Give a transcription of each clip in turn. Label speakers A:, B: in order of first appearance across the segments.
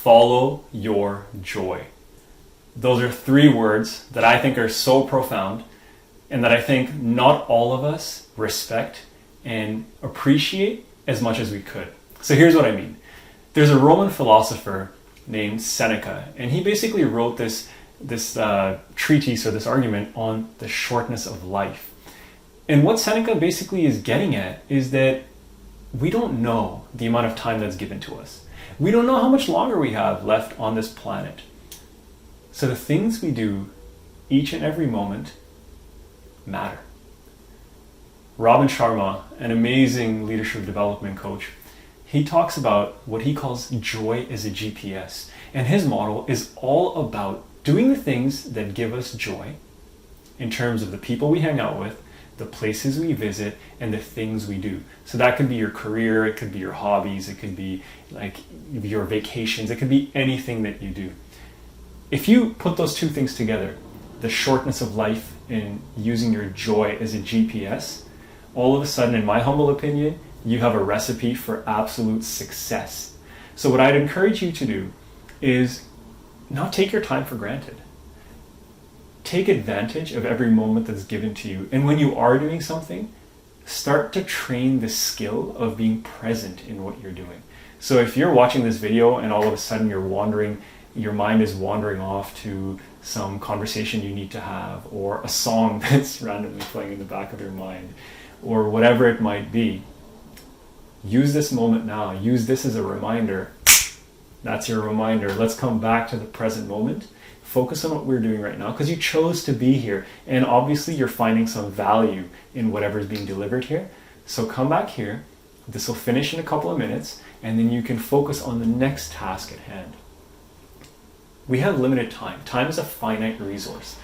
A: follow your joy. Those are three words that I think are so profound and that I think not all of us respect and appreciate as much as we could. So here's what I mean. There's a Roman philosopher named Seneca, and he basically wrote this treatise or this argument on the shortness of life. And what Seneca basically is getting at is that we don't know the amount of time that's given to us. We don't know how much longer we have left on this planet. So the things we do each and every moment matter. Robin Sharma, an amazing leadership development coach, he talks about what he calls joy as a GPS. And his model is all about doing the things that give us joy in terms of the people we hang out with, the places we visit, and the things we do. So that could be your career, it could be your hobbies, it could be like your vacations, it could be anything that you do. If you put those two things together, the shortness of life and using your joy as a GPS, all of a sudden, in my humble opinion, you have a recipe for absolute success. So what I'd encourage you to do is not take your time for granted. Take advantage of every moment that's given to you. And when you are doing something, start to train the skill of being present in what you're doing. So if you're watching this video and all of a sudden you're wandering, your mind is wandering off to some conversation you need to have, or a song that's randomly playing in the back of your mind, or whatever it might be, use this moment now. Use this as a reminder. That's your reminder. Let's come back to the present moment. Focus on what we're doing right now because you chose to be here. And obviously you're finding some value in whatever is being delivered here. So come back here. This will finish in a couple of minutes, and then you can focus on the next task at hand. We have limited time. Time is a finite resource.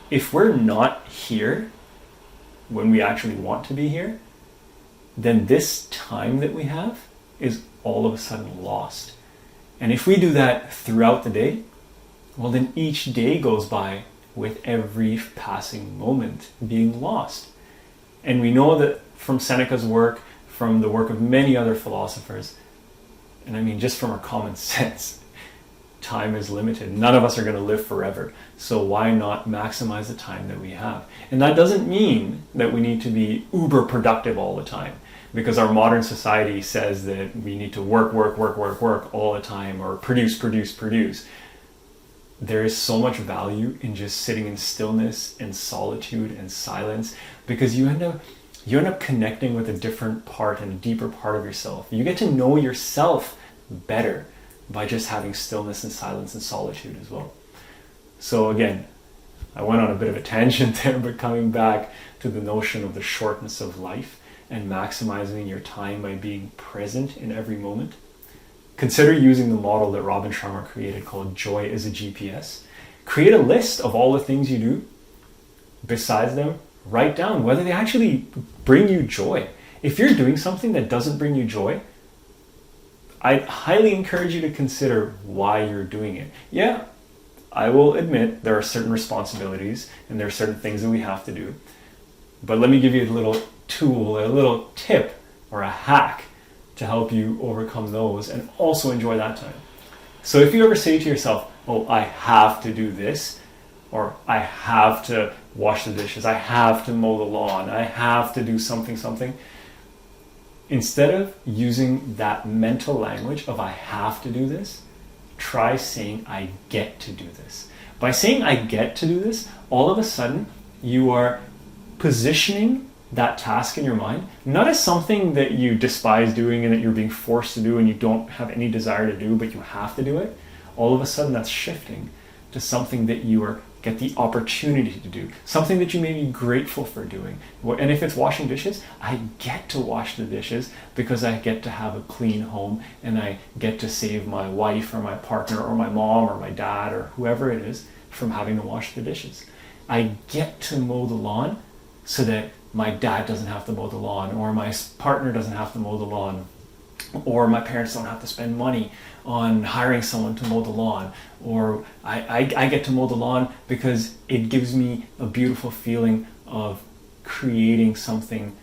A: If we're not here when we actually want to be here, then this time that we have is all of a sudden lost. And if we do that throughout the day, well, then each day goes by with every passing moment being lost. And we know that from Seneca's work, from the work of many other philosophers, and I mean just from our common sense, time is limited. None of us are going to live forever. So why not maximize the time that we have? And that doesn't mean that we need to be uber productive all the time, because our modern society says that we need to work all the time, or produce. There is so much value in just sitting in stillness and solitude and silence, because you end up connecting with a different part and a deeper part of yourself. You get to know yourself better by just having stillness and silence and solitude as well. So again, I went on a bit of a tangent there, but coming back to the notion of the shortness of life and maximizing your time by being present in every moment, consider using the model that Robin Sharma created called Joy as a GPS. Create a list of all the things you do. Besides them, write down whether they actually bring you joy. If you're doing something that doesn't bring you joy, I highly encourage you to consider why you're doing it. Yeah, I will admit there are certain responsibilities and there are certain things that we have to do. But let me give you a little tool, a little tip or a hack to help you overcome those and also enjoy that time. So if you ever say to yourself, oh, I have to do this, or I have to wash the dishes, I have to mow the lawn, I have to do something, instead of using that mental language of I have to do this, try saying I get to do this. By saying I get to do this, all of a sudden you are positioning that task in your mind, not as something that you despise doing and that you're being forced to do and you don't have any desire to do, but you have to do it. All of a sudden that's shifting to something that you get the opportunity to do, something that you may be grateful for doing. And if it's washing dishes, I get to wash the dishes because I get to have a clean home and I get to save my wife or my partner or my mom or my dad or whoever it is from having to wash the dishes. I get to mow the lawn so that my dad doesn't have to mow the lawn, or my partner doesn't have to mow the lawn, or my parents don't have to spend money on hiring someone to mow the lawn, or I get to mow the lawn because it gives me a beautiful feeling of creating something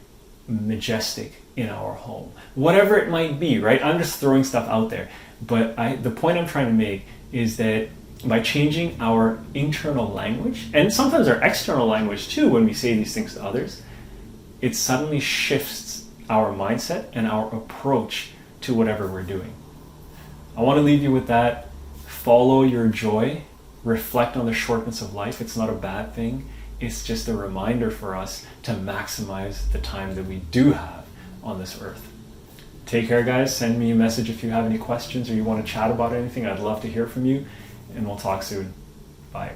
A: majestic in our home. Whatever it might be, right? I'm just throwing stuff out there. But the point I'm trying to make is that by changing our internal language, and sometimes our external language too, when we say these things to others, it suddenly shifts our mindset and our approach to whatever we're doing. I want to leave you with that. Follow your joy. Reflect on the shortness of life. It's not a bad thing. It's just a reminder for us to maximize the time that we do have on this earth. Take care, guys. Send me a message if you have any questions or you want to chat about anything. I'd love to hear from you, and we'll talk soon. Bye.